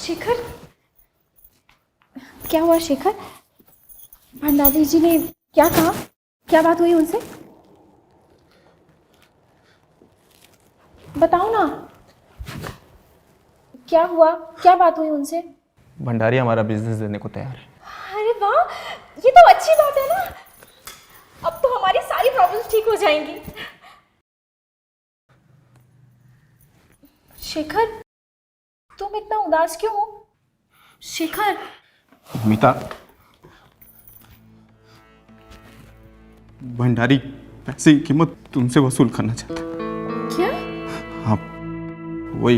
शेखर, क्या हुआ शेखर? भंडारी जी ने क्या कहा? क्या बात हुई उनसे? बताओ ना, क्या हुआ? क्या बात हुई उनसे? भंडारी हमारा बिजनेस देने को तैयार है। अरे वाह, ये तो अच्छी बात है ना। अब तो हमारी सारी प्रॉब्लम्स ठीक हो जाएंगी। शेखर, तुम इतना उदास क्यों हो? शेखर, मीता, भंडारी पैसे की कीमत तुमसे वसूल करना चाहता है। क्या? हाँ, वो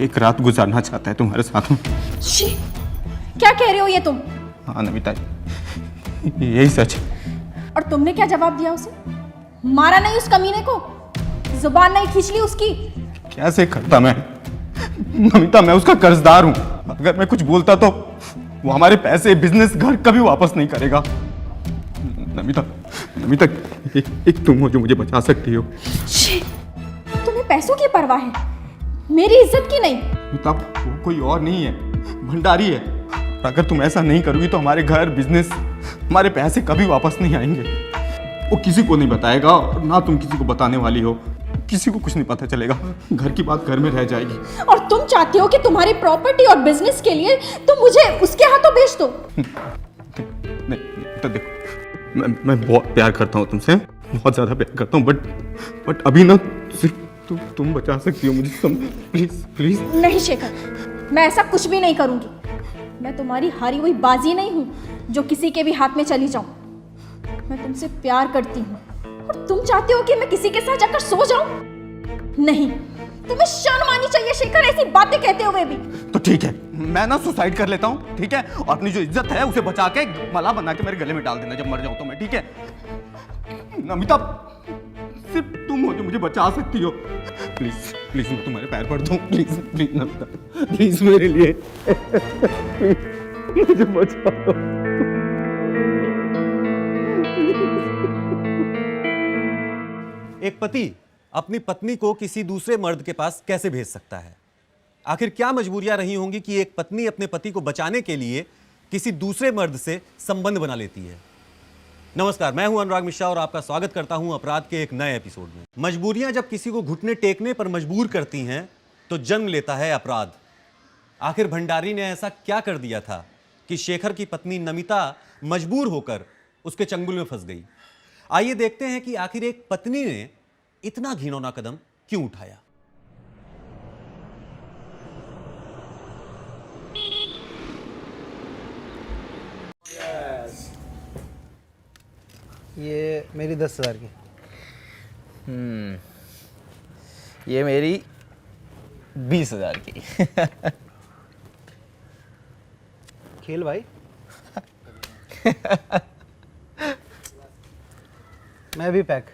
एक रात गुजारना चाहता है तुम्हारे साथ में। शी, क्या कह रहे हो ये तुम? हाँ नमिता, यही सच है। और तुमने क्या जवाब दिया उसे? मारा नहीं उस कमीने को? जुबान नहीं खींच ली उसकी? कैसे करता मैं नमिता, मैं उसका कर्जदार हूं। अगर मैं कुछ बोलता तो वो हमारे पैसे, बिजनेस, घर कभी वापस नहीं करेगा। नमिता, नमिता, एक तुम हो जो मुझे बचा सकती हो। शी, तुम्हें पैसों की परवाह है, मेरी इज्जत की नहीं। नमिता, वो कोई और नहीं है, भंडारी है। अगर तुम ऐसा नहीं करोगी तो हमारे घर, बिजनेस, हमारे पैसे कभी वापस नहीं आएंगे। वो किसी को नहीं बताएगा और ना तुम किसी को बताने वाली हो। किसी को कुछ नहीं पता चलेगा। घर की बात घर में रह जाएगी। और तुम चाहते हो कि तुम्हारी प्रॉपर्टी और बिजनेस के लिए तुम मुझे उसके हाथों बेच दो? नहीं, तो देखो, मैं बहुत प्यार करता हूँ तुमसे, बहुत ज्यादा प्यार करता हूँ, बट अभी ना सिर्फ तुम बचा सकती हो मुझे। Please please. नहीं शेखर, मैं ऐसा कुछ भी नहीं करूंगी। मैं तुम्हारी हारी हुई बाजी नहीं हूं जो किसी के भी हाथ में चली जाऊं। मैं तुमसे प्यार करती हूं और तुम चाहते हो कि मैं किसी के साथ जाकर सो जाऊं? नहीं, तुम्हें शर्म आनी चाहिए शेखर, ऐसी बातें कहते हुए भी। तो ठीक है, मैं ना सुसाइड कर लेता हूँ, ठीक है? और अपनी जो इज्जत है उसे बचा के माला बना के मेरे गले में डाल देना जब मर जाऊँ तो मैं, ठीक है? नमिता, सिर्फ तुम हो जो मुझे बचा सकती हो। प्लीज प्लीज, मैं तुम्हारे पैर पड़ता हूँ। प्लीज प्लीज नमिता, प्लीज मेरे लिए मुझे बचाओ। एक पति अपनी पत्नी को किसी दूसरे मर्द के पास कैसे भेज सकता है? आखिर क्या मजबूरियां रही होंगी कि एक पत्नी अपने पति को बचाने के लिए किसी दूसरे मर्द से संबंध बना लेती है? नमस्कार, मैं हूं अनुराग मिश्रा और आपका स्वागत करता हूं अपराध के एक नए एपिसोड में। मजबूरियां जब किसी को घुटने टेकने पर मजबूर करती हैं तो जन्म लेता है अपराध। आखिर भंडारी ने ऐसा क्या कर दिया था कि शेखर की पत्नी नमिता मजबूर होकर उसके चंगुल में फंस गई? आइए देखते हैं कि आखिर एक पत्नी ने इतना घिनौना कदम क्यों उठाया। ये मेरी 10,000 की। ये मेरी 20,000 की। खेल भाई। मैं भी पैक।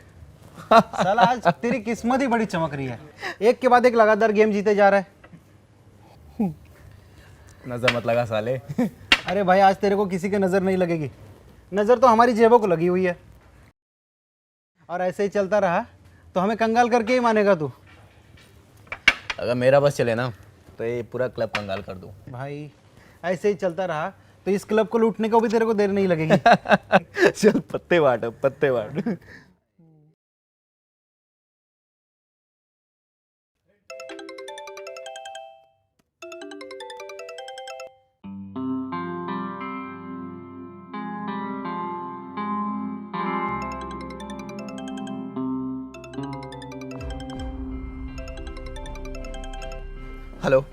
साला आज तेरी किस्मत ही बड़ी चमक रही है, एक के बाद एक लगातार गेम जीते जा रहा है। नजर मत लगा साले। अरे भाई, आज तेरे को किसी की नजर नहीं लगेगी, नजर तो हमारी जेबों को लगी हुई है। और ऐसे ही चलता रहा तो हमें कंगाल करके ही मानेगा तू। अगर मेरा बस चले ना तो ये पूरा क्लब कंगाल कर दूं। भाई ऐसे ही चलता रहा तो इस क्लब को लूटने को भी तेरे को देर नहीं लगेगी। चल पत्ते बांट, पत्ते बांट। हेलो,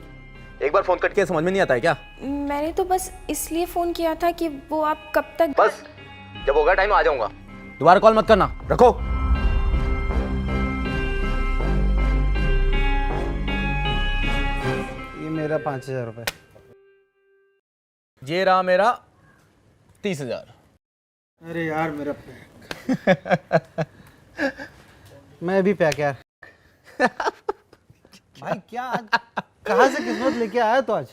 एक बार फोन कट के समझ में नहीं आता है क्या? मैंने तो बस इसलिए फ़ोन किया था कि वो आप कब तक। बस जब होगा टाइम आ जाऊंगा, दोबारा कॉल मत करना, रखो। ये मेरा 5,000 रुपये। ये रहा मेरा 30,000। अरे यार मेरा पैक। मैं भी पैक यार। भाई क्या आज कहाँ से किस्मत लेके आया तो आज?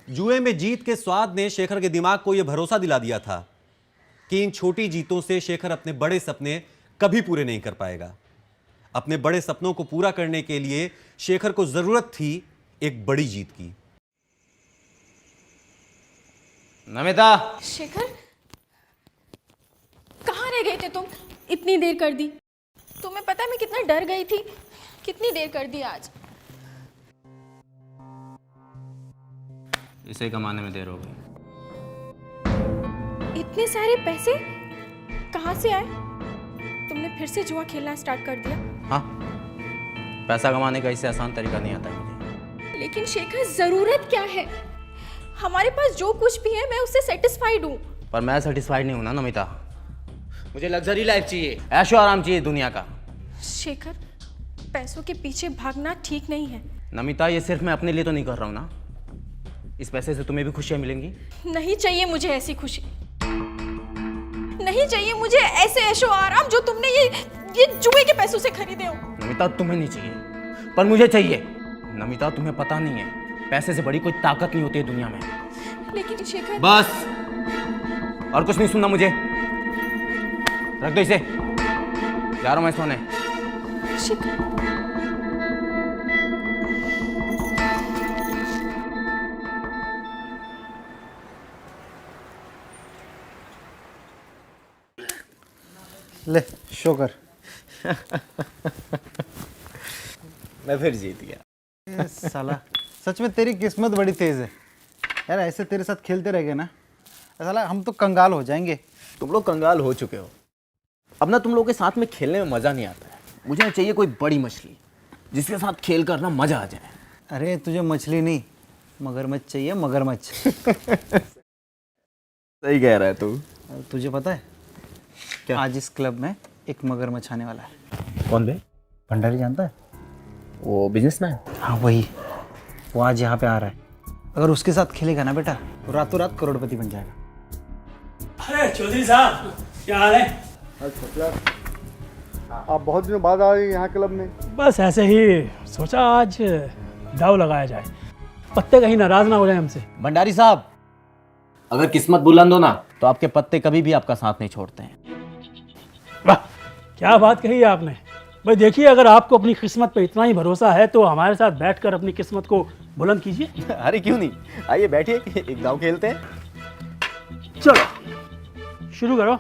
जुए में जीत के स्वाद ने शेखर के दिमाग को यह भरोसा दिला दिया था कि इन छोटी जीतों से शेखर अपने बड़े सपने कभी पूरे नहीं कर पाएगा। अपने बड़े सपनों को पूरा करने के लिए शेखर को जरूरत थी एक बड़ी जीत की। नमिता, शेखर, कहाँ रह गए थे तुम? इतनी देर कर दी। तुम्हें पता है मैं कितना डर गई थी? कितनी देर कर दी आज। इसे कमाने में देर हो गई। इतने सारे पैसे कहाँ से आए? तुमने फिर से जुआ खेलना स्टार्ट कर दिया? हाँ, पैसा कमाने का इससे आसान तरीका नहीं आता है मुझे। लेकिन शेखर, जरूरत क्या है? हमारे पास जो कुछ भी है मैं उससे सेटिस्फाइड हूँ। पर मैं सेटिस्फाइड नहीं हूं ना नमिता। मुझे लग्जरी लाइफ चाहिए, ऐशो आराम चाहिए दुनिया का। शेखर, पैसों के पीछे भागना ठीक नहीं है। नमिता, ये सिर्फ मैं अपने लिए तो नहीं कर रहा हूँ ना। इस पैसे से तुम्हें भी खुशियाँ मिलेंगी। नहीं चाहिए मुझे ऐसी खुशी। नहीं चाहिए मुझे ऐसे ऐशो आराम जो तुमने ये जुए के पैसों से खरीदे हो। नमिता, तुम्हें नहीं चाहिए, पर मुझे चाहिए। नमिता, तुम्हें पता नहीं है, पैसे से बड़ी कोई ताकत नहीं होती है दुनिया में। लेकिन शेखर, बस, और कुछ नहीं सुनना मुझे। रख दो इसे, जा रहा हूं मैं सोने। शेखर, ले शो कर। मैं फिर जीत गया। ए, साला सच में तेरी किस्मत बड़ी तेज है यार। ऐसे तेरे साथ खेलते रह गए ना, साला हम तो कंगाल हो जाएंगे। तुम लोग कंगाल हो चुके हो। अब ना तुम लोगों के साथ में खेलने में मजा नहीं आता है। मुझे ना चाहिए कोई बड़ी मछली जिसके साथ खेल कर ना मजा आ जाए। अरे तुझे मछली नहीं, मगरमच्छ चाहिए, मगरमच्छ। सही कह रहा है तू। तुझे पता है क्या? आज इस क्लब में एक मगरमच्छ आने वाला है। कौन बे? भंडारी जानता है? वो बिजनेसमैन। हाँ वही, वो आज यहाँ पे आ रहा है। अगर उसके साथ खेलेगा ना बेटा तो रातों रात करोड़पति बन जाएगा। अरे चौधरी साहब, क्या हाल है? आप बहुत दिनों बाद आ गए यहाँ क्लब में। बस ऐसे ही सोचा आज दाव लगाया जाए, पत्ते कहीं नाराज ना हो जाए हमसे। भंडारी साहब, अगर किस्मत बुलंद हो ना तो आपके पत्ते कभी भी आपका साथ नहीं छोड़ते हैं। वाह, क्या बात कही है आपने। भाई देखिए, अगर आपको अपनी किस्मत पे इतना ही भरोसा है तो हमारे साथ बैठकर अपनी किस्मत को बुलंद कीजिए। अरे क्यों नहीं, आइए बैठिए, एक दाव खेलते हैं। चलो शुरू करो।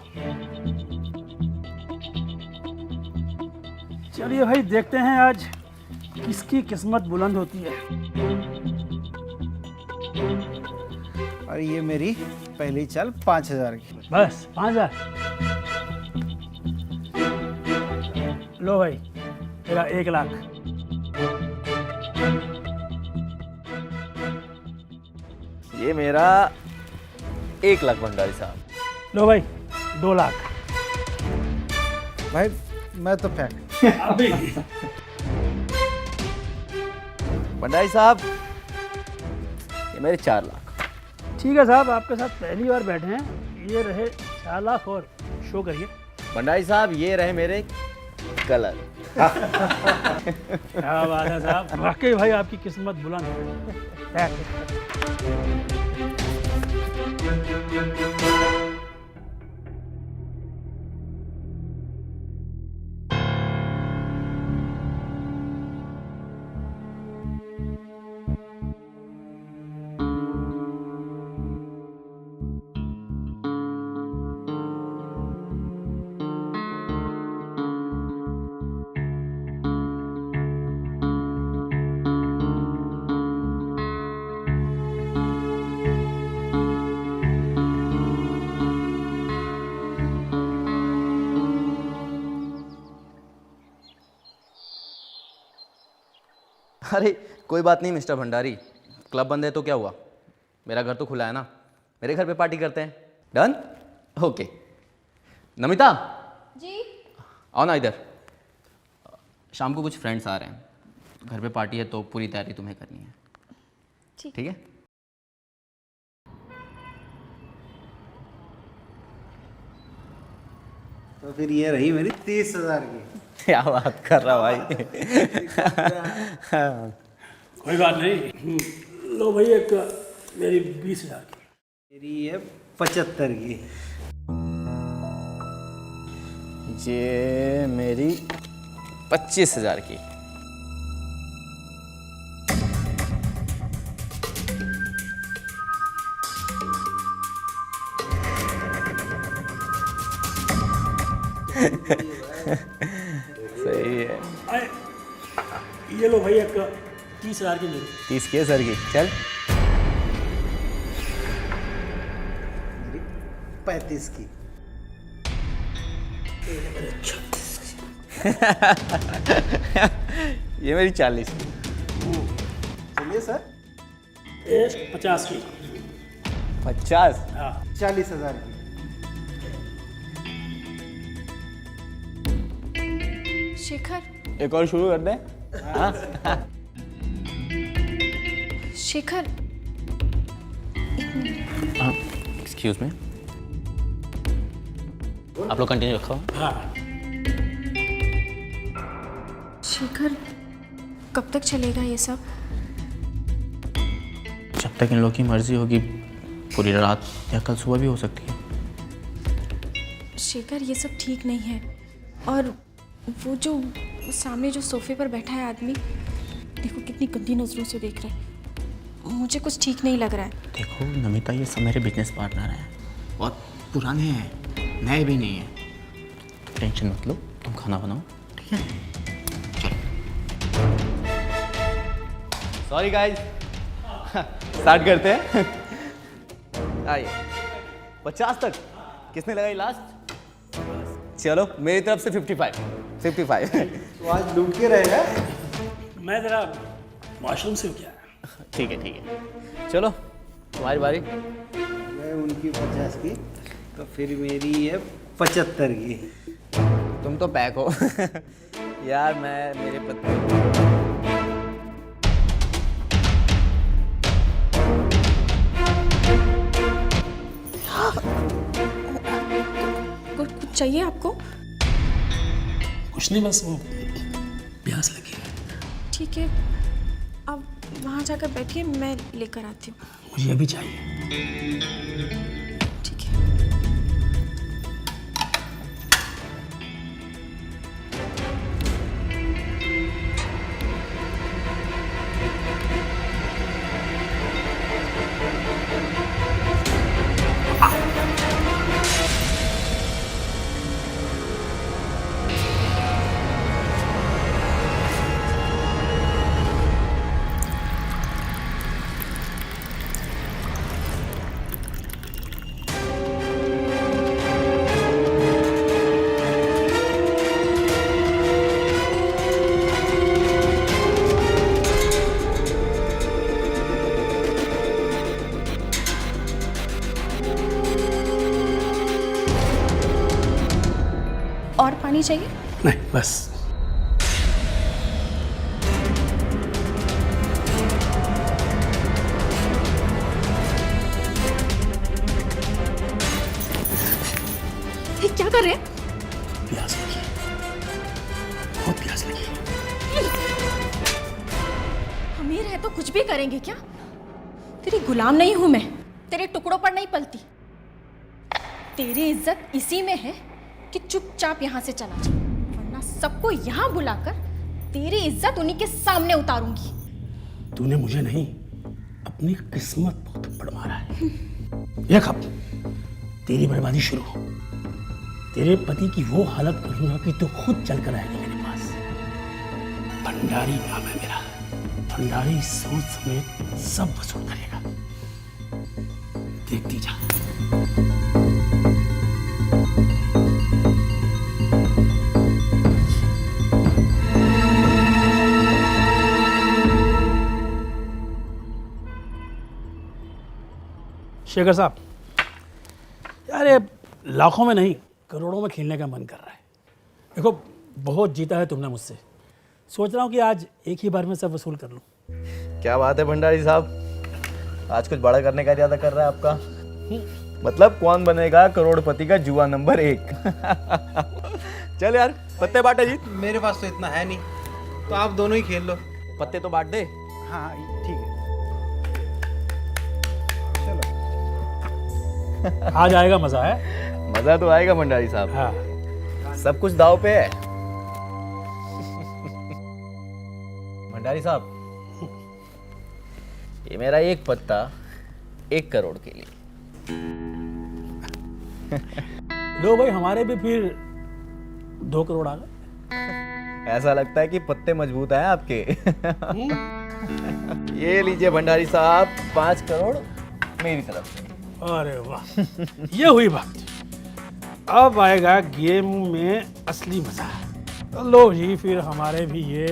चलिए भाई, देखते हैं आज किसकी किस्मत बुलंद होती है। और ये मेरी पहली चाल 5,000 की। बस 5,000। लो भाई, तेरा 1 लाख। ये मेरा 1 लाख भंडारी साहब। लो भाई, 2 लाख। भाई मैं तो फेंक। अभी भंडारी साहब, ये मेरे 4 लाख। ठीक है साहब, आपके साथ पहली बार बैठे हैं। ये रहे 4 लाख और शो करिए। भंडारी साहब, ये रहे मेरे कलर। क्या बात है साहब, वाकई भाई आपकी किस्मत बुलंद है। अरे कोई बात नहीं मिस्टर भंडारी, क्लब बंद है तो क्या हुआ, मेरा घर तो खुला है ना। मेरे घर पे पार्टी करते हैं। डन? ओके। नमिता जी। आओ ना इधर। शाम को कुछ फ्रेंड्स आ रहे हैं, घर पे पार्टी है तो पूरी तैयारी तुम्हें करनी है। ठीक है? तो फिर ये रही मेरी 30,000 की। क्या बात कर रहा भाई। कोई बात नहीं। लो भाई, एक मेरी 20,000 की। मेरी है 75 की। ये मेरी 25,000 की। सही है। ये लो भाई, एक 30,000 की मेरी। 30 के सर की, चल। 35 की। ये मेरी 40 की। चलिए सर, 50 की। 50। हाँ 40,000 की। शेखर, एक और शुरू कर दें? शेखर, एक्सक्यूज मी, आप लोग कंटिन्यू रखो। हाँ। शेखर, कब तक चलेगा ये सब? जब तक इन लोग की मर्जी होगी, पूरी रात या कल सुबह भी हो सकती है। शेखर, ये सब ठीक नहीं है। और वो जो सामने जो सोफे पर बैठा है आदमी, देखो कितनी गंदी नजरों से देख रहा है। मुझे कुछ ठीक नहीं लग रहा है। देखो नमिता, ये सब मेरे बिजनेस पार्टनर हैं, बहुत पुराने हैं, नए भी नहीं हैं। टेंशन मत लो, तुम खाना बनाओ, ठीक है? सॉरी गाइस, स्टार्ट करते हैं। आइए, 50 तक किसने लगाई लास्ट? चलो मेरी तरफ से 55। तो आज लूट के रहेगा। मैं ज़रा वॉशरूम से क्या। ठीक है, ठीक है, चलो तुम्हारी बारी। मैं उनकी 50 की, तो फिर मेरी है 75 की। तुम तो पैक हो। यार मैं मेरे पत्नी कुछ चाहिए आपको? कुछ नहीं, बस वो प्यास लगी है। ठीक है, अब वहाँ जाकर बैठिए, मैं लेकर आती हूँ। मुझे अभी चाहिए। ठीक है। और पानी चाहिए? नहीं, बस। ये क्या कर रहे हैं? प्यास लगी, बहुत प्यास लगी। अमीर है तो कुछ भी करेंगे क्या? तेरी गुलाम नहीं हूं मैं, तेरे टुकड़ों पर नहीं पलती। तेरी इज्जत इसी में है कि चुपचाप यहाँ से चला जा, वरना सबको यहाँ बुलाकर तेरी इज्जत उन्हीं के सामने उतारूंगी। तूने मुझे नहीं, अपनी किस्मत पर थप्पड़ मारा है। देख अब तेरी बर्बादी शुरू। तेरे पति की वो हालत करूंगा कि तू खुद चलकर आएगा मेरे पास। भंडारी नाम है मेरा। भंडारी सोच समेत सब वसूल करेगा। देखती जा। शेखर साहब, यार ये लाखों में नहीं करोड़ों में खेलने का मन कर रहा है। देखो बहुत जीता है तुमने मुझसे, सोच रहा हूँ कि आज एक ही बार में सब वसूल कर लूँ। क्या बात है भंडारी साहब, आज कुछ बड़ा करने का इरादा कर रहा है आपका? मतलब कौन बनेगा करोड़पति का जुआ नंबर 1? चल यार पत्ते बांटे जी। मेरे पास तो इतना है नहीं, तो आप दोनों ही खेल लो। पत्ते तो बांट दे। हाँ ठीक है, चलो। आज आएगा मजा है। मजा तो आएगा भंडारी साहब। हाँ सब कुछ दाव पे है। भंडारी साहब, ये मेरा एक पत्ता 1 करोड़ के लिए। लो भाई, हमारे भी फिर 2 करोड़ आ गए। ऐसा लगता है कि पत्ते मजबूत हैं आपके। ये लीजिए भंडारी साहब, 5 करोड़ मेरी तरफ से। अरे वाह, ये हुई बात। अब आएगा गेम में असली मजा। तो लो जी, फिर हमारे भी ये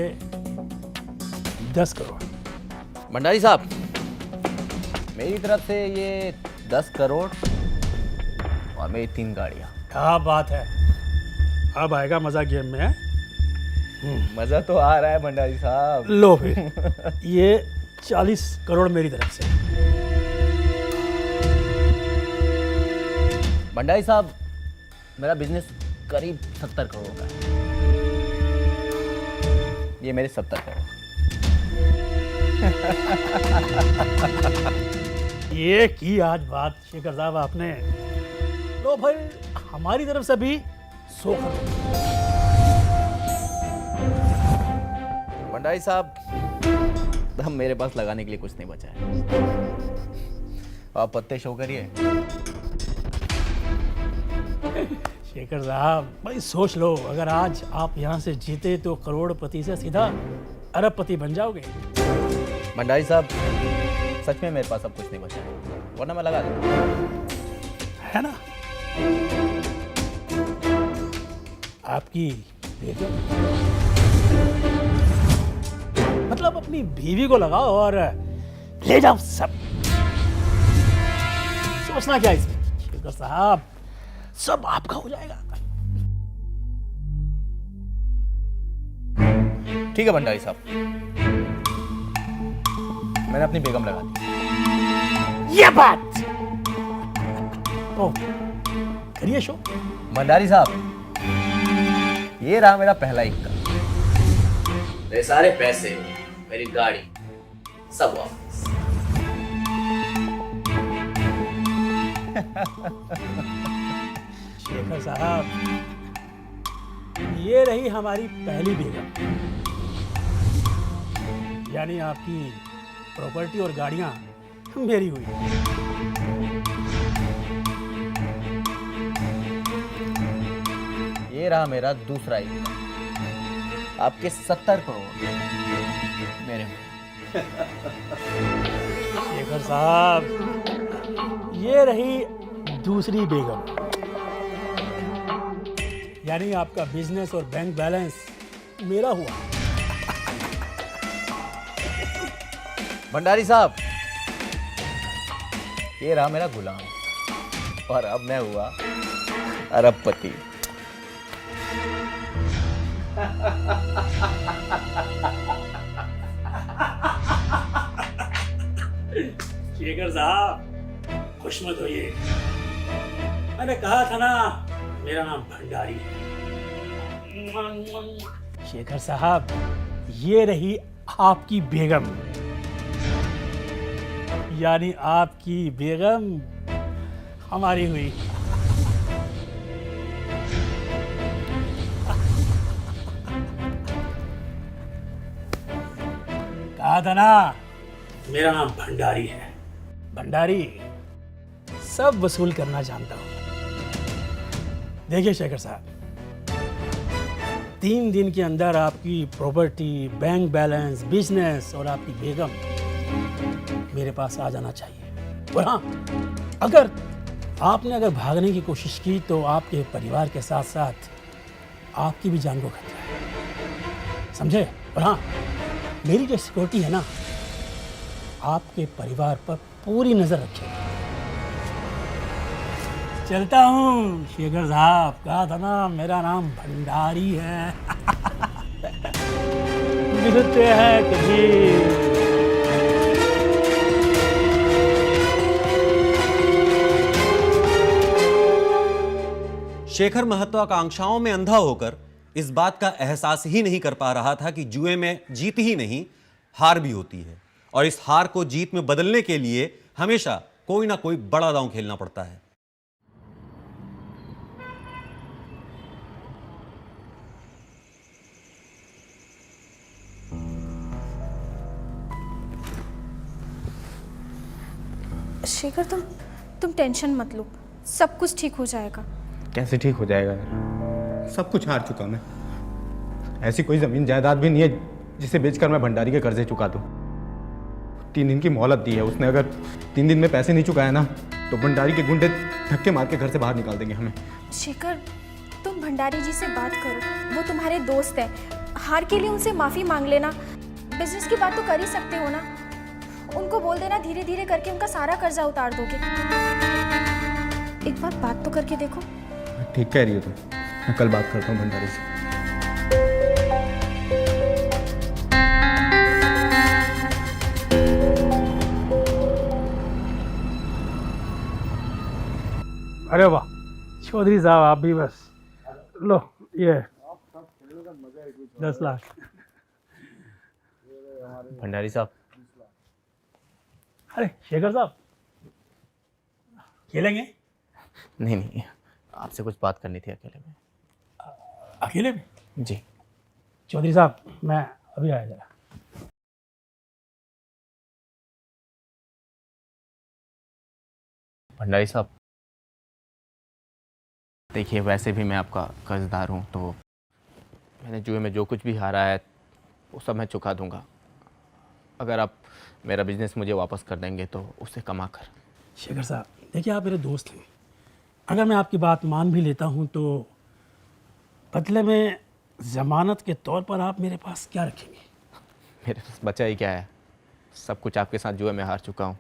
10 करोड़। भंडारी साहब, मेरी तरफ से ये 10 करोड़ और मेरी 3 गाड़ियाँ। क्या बात है, अब आएगा मजा गेम में। मजा तो आ रहा है भंडारी साहब। लो फिर ये 40 करोड़ मेरी तरफ से। भंडारी साहब, मेरा बिजनेस करीब 70 करोड़ का है। ये मेरे 70 करोड़। ये की आज बात शेखर साहब आपने। लो भाई, हमारी तरफ से भी 100 करोड़। भंडारी साहब, अब मेरे पास लगाने के लिए कुछ नहीं बचा है। आप पत्ते शो करिए। शेखर साहब भाई, सोच लो, अगर आज आप यहाँ से जीते तो करोड़पति से सीधा अरबपति बन जाओगे। भंडारी साहब, सच में मेरे पास अब कुछ नहीं बचा है, वरना मैं लगा दूँ। है ना? आपकी बेगम, मतलब अपनी बीवी को लगाओ और ले जाओ सब। सोचना क्या इसमें शेखर साहब, सब आपका हो जाएगा। ठीक है भंडारी साहब, मैंने अपनी बेगम लगा दी। ये बात ओ, करिए शो। भंडारी साहब, ये रहा मेरा पहला इक्का। मेरे सारे पैसे, मेरी गाड़ी, सब वापस। शेखर साहब, ये रही हमारी पहली बेगम, यानी आपकी प्रॉपर्टी और गाड़ियां मेरी हुई। ये रहा मेरा दूसरा इक्का, आपके 70 करोड़ मेरे हुए। शेखर साहब, ये रही दूसरी बेगम, यानी आपका बिजनेस और बैंक बैलेंस मेरा हुआ। भंडारी साहब, ये रहा मेरा गुलाम, और अब मैं हुआ अरबपति। शेखर साहब, खुश मत होइए। मैंने कहा था ना, मेरा नाम भंडारी है। शेखर साहब, ये रही आपकी बेगम, यानी आपकी बेगम हमारी हुई। कहा था ना, मेरा नाम भंडारी है। भंडारी सब वसूल करना जानता हूं। देखिए शेखर साहब, 3 दिन के अंदर आपकी प्रॉपर्टी, बैंक बैलेंस, बिजनेस और आपकी बेगम मेरे पास आ जाना चाहिए। और हाँ, अगर आपने भागने की कोशिश की तो आपके परिवार के साथ साथ आपकी भी जान को खतरा है, समझे? और हाँ, मेरी जो सिक्योरिटी है ना, आपके परिवार पर पूरी नजर रखेगी। चलता हूँ शेखर साहब, कहा था ना मेरा नाम भंडारी है। मिलते हैं कभी। शेखर महत्वाकांक्षाओं में अंधा होकर इस बात का एहसास ही नहीं कर पा रहा था कि जुए में जीत ही नहीं, हार भी होती है, और इस हार को जीत में बदलने के लिए हमेशा कोई ना कोई बड़ा दांव खेलना पड़ता है। शेखर तुम टेंशन मत लो, सब कुछ ठीक हो जाएगा। कैसे ठीक हो जाएगा यार? सब कुछ हार चुका मैं। ऐसी कोई जमीन जायदाद भी नहीं है जिसे बेचकर मैं भंडारी के कर्जे चुका दूं। 3 दिन की मोहलत दी है उसने, अगर 3 दिन में पैसे नहीं चुकाए ना तो भंडारी के गुंडे धक्के मार के घर से बाहर निकाल देंगे हमें। शेखर तुम भंडारी जी से बात करो, वो तुम्हारे दोस्त हैं, हार के लिए उनसे माफ़ी मांग लेना। बिजनेस की बात तो कर ही सकते हो ना, उनको बोल देना धीरे धीरे करके उनका सारा कर्जा उतार दोगे। एक बार बात तो करके देखो। ठीक कह रही हो तुम, मैं कल बात करता हूँ भंडारी से। अरे वाह चौधरी साहब, आप भी बस लो ये 10 लाख। भंडारी साहब, अरे शेखर साहब खेलेंगे? नहीं नहीं, आपसे कुछ बात करनी थी अकेले में। अकेले में? जी। चौधरी साहब मैं अभी आया जरा। भंडारी साहब देखिए, वैसे भी मैं आपका कर्जदार हूँ, तो मैंने जुए में जो कुछ भी हारा है वो सब मैं चुका दूंगा, अगर आप मेरा बिजनेस मुझे वापस कर देंगे तो उससे कमा कर। शेखर साहब देखिए, आप मेरे दोस्त हैं, अगर मैं आपकी बात मान भी लेता हूँ तो बदले में ज़मानत के तौर पर आप मेरे पास क्या रखेंगे? मेरे पास बचा ही क्या है, सब कुछ आपके साथ जुए में हार चुका हूँ,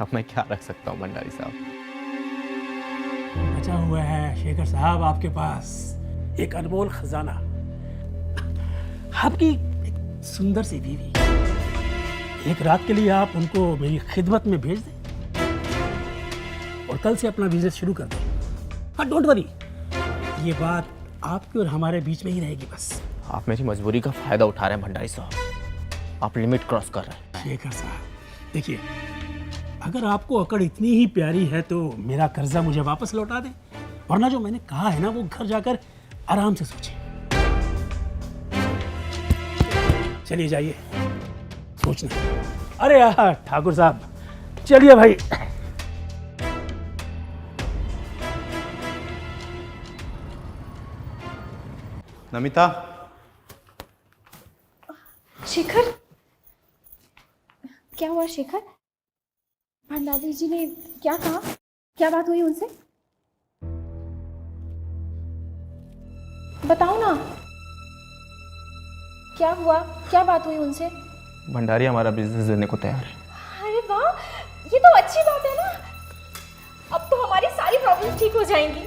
अब मैं क्या रख सकता हूँ भंडारी साहब? बचा हुआ है शेखर साहब आपके पास एक अनमोल खजाना, आपकी एक सुंदर सी बीवी। एक रात के लिए आप उनको मेरी खिदमत में भेज दें और कल से अपना बिजनेस शुरू कर दें। हाँ डोंट वरी, ये बात आपके और हमारे बीच में ही रहेगी बस। आप मेरी मजबूरी का फायदा उठा रहे हैं भंडारी साहब, आप लिमिट क्रॉस कर रहे हैं। शेखर साहब देखिए, अगर आपको अकड़ इतनी ही प्यारी है तो मेरा कर्जा मुझे वापस लौटा दें, वरना जो मैंने कहा है ना वो घर जाकर आराम से सोचें। चलिए जाइए सोचना। अरे यार ठाकुर साहब चलिए भाई। नमिता, शेखर क्या हुआ? शेखर भंडारी जी ने क्या कहा? क्या बात हुई उनसे? बताओ ना, क्या हुआ? क्या बात हुई उनसे? भंडारी हमारा बिजनेस देने को तैयार है। अरे वाह, ये तो अच्छी बात है ना, अब तो हमारी सारी प्रॉब्लम ठीक हो जाएंगी।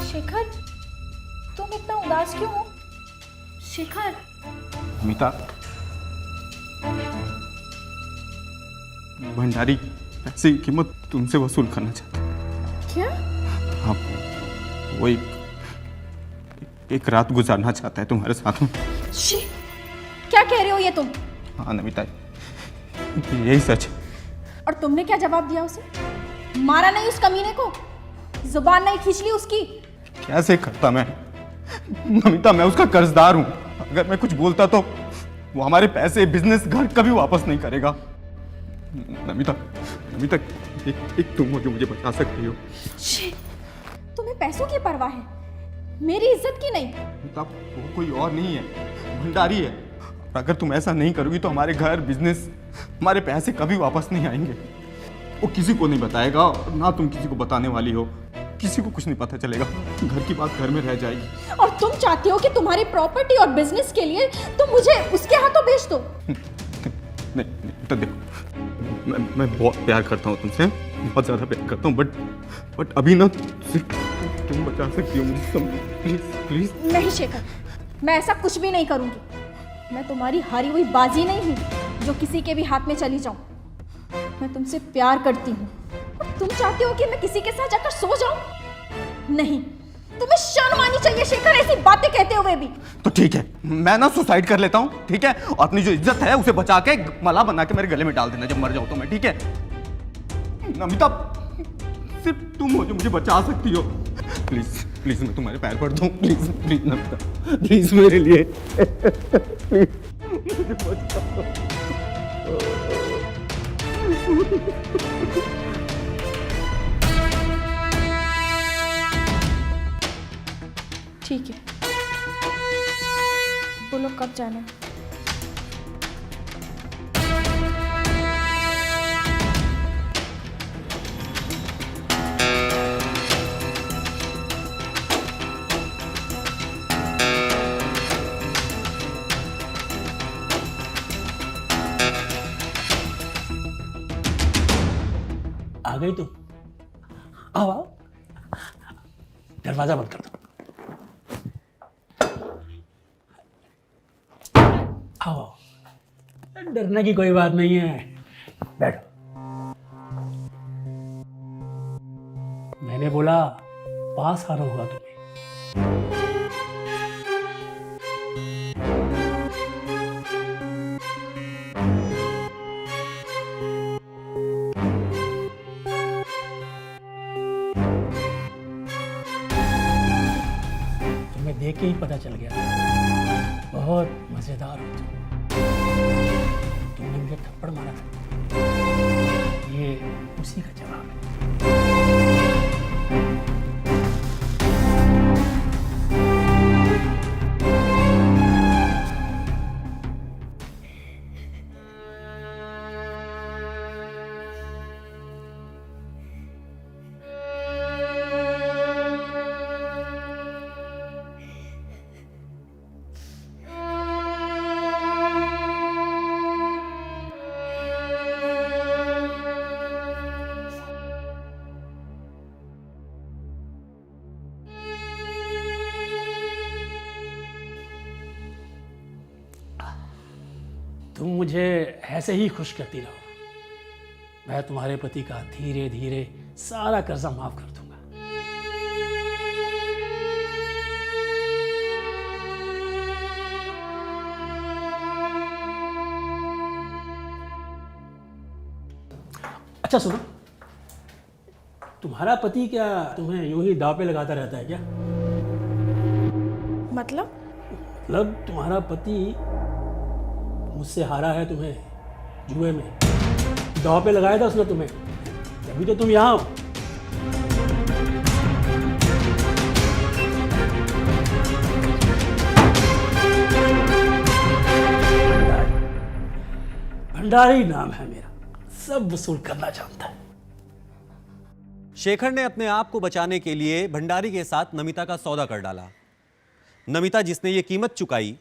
शेखर तुम इतना उदास क्यों हो? शेखर अमिता, भंडारी पैसे की कीमत तुमसे वसूल करना चाहता है। क्या? हाँ, वो एक रात गुजारना चाहता है तुम्हारे साथ में। शी, क्या कह रहे हो ये तुम? हाँ नमिता, यही सच है। और तुमने क्या जवाब दिया उसे? मारा नहीं उस कमीने को? जुबान नहीं खींच ली उसकी? कैसे करता मैं नमिता, मैं उसका कर्जदार हूँ, अगर मैं कुछ बोलता तो वो हमारे पैसे, बिजनेस, घर कभी वापस नहीं करेगा। नमिता, नमिता, एक तुम हो जो मुझे बचा सकती हो। शी, तुम्हें पैसों की परवाह है, मेरी इज्जत की नहीं। नमिता, वो कोई और नहीं है, भंडारी है। और अगर तुम ऐसा नहीं करोगी तो हमारे घर, बिजनेस, हमारे पैसे कभी वापस नहीं आएंगे। वो किसी को नहीं बताएगा, और ना तुम किसी को बताने वाली हो, किसी को कुछ नहीं पता चलेगा, घर की बात घर में रह जाएगी। और तुम चाहते हो कि तुम्हारी प्रॉपर्टी और बिजनेस के लिए तुम मुझे उसके हाथों बेच दो? नहीं, तो देखो, मैं बहुत प्यार करता हूँ तुमसे, बहुत ज़्यादा प्यार करता हूँ, बट अभी ना सिर्फ तुम बचा सकती हो मुझे, प्लीज प्लीज। नहीं शेखर, मैं ऐसा कुछ भी नहीं करूँगी। मैं तुम्हारी हारी हुई बाजी नहीं हूँ जो किसी के भी हाथ में चली जाऊँ। मैं तुमसे प्यार करती हूँ, और तुम चाहते हो कि मैं किसी के साथ जाकर सो जाऊँ? नहीं, तुम्हें शर्म आनी चाहिए शेखर, ऐसी बातें कहते हुए भी। तो ठीक है, मैं ना सुसाइड कर लेता हूँ, ठीक है, और अपनी जो इज्जत है उसे बचा के माला बना के मेरे गले में डाल देना जब मर जाऊँ तो मैं, ठीक है? नमिता, सिर्फ तुम हो जो मुझे बचा सकती हो। प्लीज प्लीज, मैं तुम्हारे पैर पड़ता हूँ, प्लीज प्लीज नमिता, प्लीज मेरे लिए प्लीज मुझे बचाओ। ठीक है, बोलो कब जाना है? आ गई तुम? आओ आओ, दरवाजा बंद कर दो। आओ आओ, डरने की कोई बात नहीं है, बैठो। मैंने बोला पास आना होगा तुम्हें। तुम्हें देख के ही पता चल गया, बहुत मजेदार हो तुम। तुमने मुझे थप्पड़ मारा था, ये उसी का जवाब है। तुम मुझे ऐसे ही खुश करती रहो, मैं तुम्हारे पति का धीरे धीरे सारा कर्जा माफ कर दूंगा। अच्छा सुनो, तुम्हारा पति क्या तुम्हें यूं ही दांव पे लगाता रहता है क्या? मतलब तुम्हारा पति मुझसे हारा है तुम्हें जुए में, दांव पे लगाया था उसने तुम्हें, तभी तो तुम यहाँ हो। भंडारी नाम है मेरा, सब वसूल करना जानता है। शेखर ने अपने आप को बचाने के लिए भंडारी के साथ नमिता का सौदा कर डाला। नमिता जिसने ये कीमत चुकाई,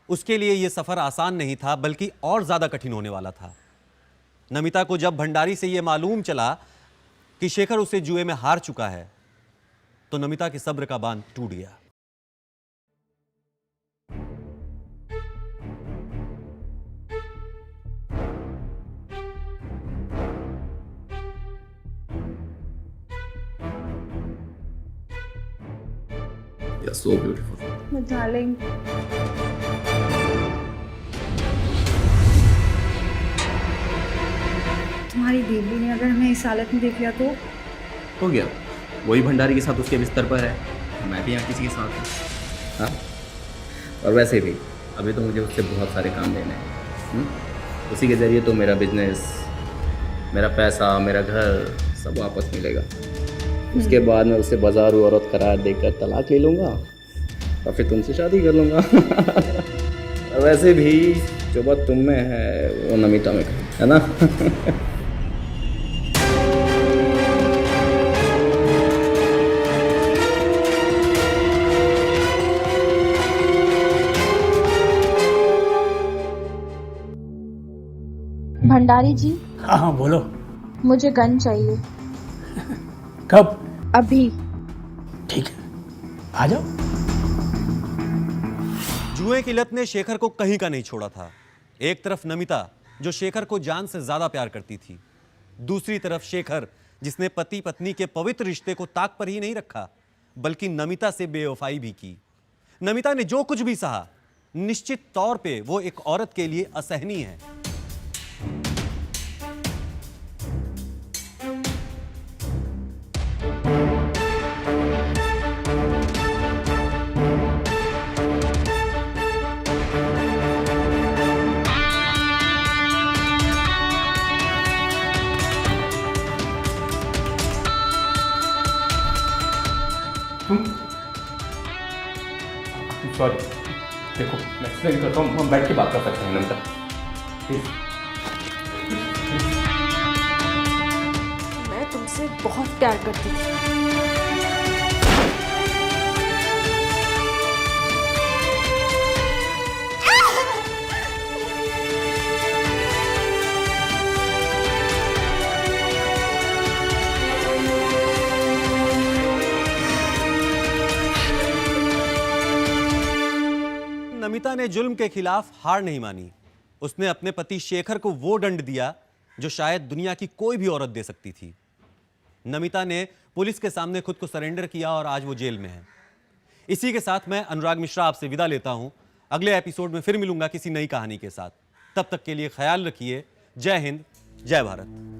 उसके लिए यह सफर आसान नहीं था, बल्कि और ज्यादा कठिन होने वाला था। नमिता को जब भंडारी से यह मालूम चला कि शेखर उसे जुए में हार चुका है, तो नमिता के सब्र का बांध टूट गया। You're so beautiful. डार्लिंग, तुम्हारी देवी ने अगर हमें इस हालत में देख लिया तो? हो गया, वही भंडारी के साथ उसके बिस्तर पर है, मैं भी यहाँ किसी के साथ हूँ। हाँ, और वैसे भी अभी तो मुझे उससे बहुत सारे काम लेने हैं। उसी के ज़रिए तो मेरा बिजनेस, मेरा पैसा, मेरा घर सब वापस मिलेगा। उसके बाद मैं उससे बाजारू औरत करार देकर तलाक ले लूँगा और फिर तुमसे शादी कर लूँगा। और वैसे भी जो बात तुम में है वो नमिता में है ना। भंडारी जी, हाँ हाँ बोलो। मुझे गन चाहिए। कब? अभी। ठीक है, आ जाओ। जुए की लत ने शेखर को कहीं का नहीं छोड़ा था। एक तरफ नमिता, जो शेखर को जान से ज्यादा प्यार करती थी, दूसरी तरफ शेखर, जिसने पति पत्नी के पवित्र रिश्ते को ताक पर ही नहीं रखा, बल्कि नमिता से बेवफाई भी की। नमिता ने जो कुछ भी सहा, निश्चित तौर पे वो एक औरत के लिए असहनीय है। सॉरी, देखो मैं एक्सप्लेन करता हूँ, हम बैठ के बात कर सकते हैं नमिता, प्लीज। मैं तुमसे बहुत प्यार करती थी। नमिता ने जुल्म के खिलाफ हार नहीं मानी। उसने अपने पति शेखर को वो दंड दिया जो शायद दुनिया की कोई भी औरत दे सकती थी। नमिता ने पुलिस के सामने खुद को सरेंडर किया और आज वो जेल में है। इसी के साथ मैं अनुराग मिश्रा आपसे विदा लेता हूं। अगले एपिसोड में फिर मिलूंगा किसी नई कहानी के साथ। तब तक के लिए ख्याल रखिए। जय हिंद, जय भारत।